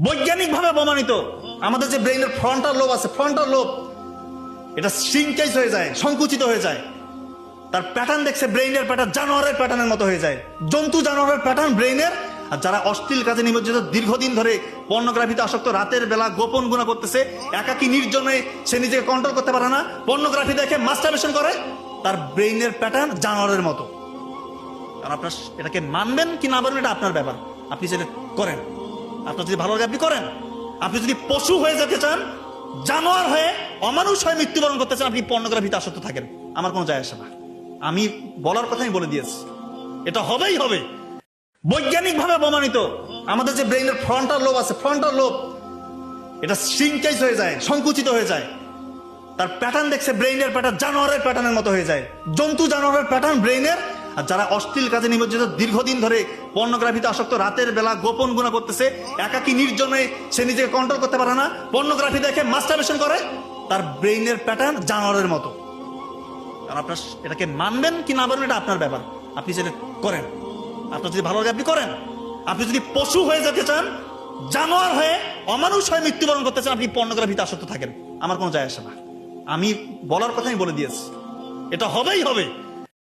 বৈজ্ঞানিকভাবে প্রমাণিত আমাদের যে ব্রেইনের ফ্রন্টাল লোব আছে, ফ্রন্টাল লোব এটা শ্রিঙ্কেজ হয়ে যায়, সংকুচিত হয়ে যায়। তার প্যাটার্ন দেখছে ব্রেইনের প্যাটার্ন জানোয়ারের প্যাটার্নের মতো হয়ে যায়, জন্তু জানোয়ারের প্যাটার্ন ব্রেইনের। আর যারা অশ্লীল কাজে নিমজ্জিত, দীর্ঘদিন ধরে পর্নোগ্রাফিতে আসক্ত, রাতের বেলা গোপন গুণা করতেছে, একাকী নির্জনে সে নিজেকে কন্ট্রোল করতে পারে না, পর্নোগ্রাফি দেখে মাস্টারবেশন করে, তার ব্রেইনের প্যাটার্ন জানোয়ারের মতো। কারণ আপনার এটাকে মানবেন কি না মানবেন এটা আপনার ব্যাপার, আপনি যেটা করেন। আপনার যদি ভালো লাগে আপনি করেন। আপনি যদি পশু হয়ে যেতে চান, জানোয়ার হয়ে, অমানুষ হয়ে মৃত্যুবরণ করতে চান, আপনি পর্নোগ্রাফিতে আসক্ত থাকেন, আমার কোনো যায় আসে না। আমি বলার কথাই বলে দিয়েছি, এটা হবেই হবে। বৈজ্ঞানিকভাবে প্রমাণিত আমাদের যে ব্রেইনের ফ্রন্টাল লোব আছে, ফ্রন্টাল লোব এটা শ্রিঙ্কেজ হয়ে যায়, সংকুচিত হয়ে যায়। তার প্যাটার্ন দেখছে ব্রেইনের প্যাটার্ন জানোয়ারের প্যাটার্নের মতো হয়ে যায়, জন্তু জানোয়ারের প্যাটার্ন ব্রেইনের। আর যারা অশ্লীল কাজে নিমজ্জিত, দীর্ঘদিন ধরে পর্নোগ্রাফিতে আসক্ত, রাতের বেলা গোপন গুণা করতেছে, একাকী নির্জনে সে নিজেকে কন্ট্রোল করতে পারে না, পর্নোগ্রাফি দেখে মাস্টারবেশন করে, তার ব্রেইনের প্যাটার্ন জানোয়ারের মতো। কারণ আপনার এটাকে মানবেন কি না মানবেন এটা আপনার ব্যাপার, আপনি যেটা করেন। আপনার যদি ভালো লাগে আপনি করেন। আপনি যদি পশু হয়ে যেতে চান, জানোয়ার হয়ে, অমানুষ হয়ে মৃত্যুবরণ করতে চান, আপনি পর্নোগ্রাফিতে আসক্ত থাকেন, আমার কোনো যায় আসে না। আমি বলার কথাই বলে দিয়েছি, এটা হবেই হবে।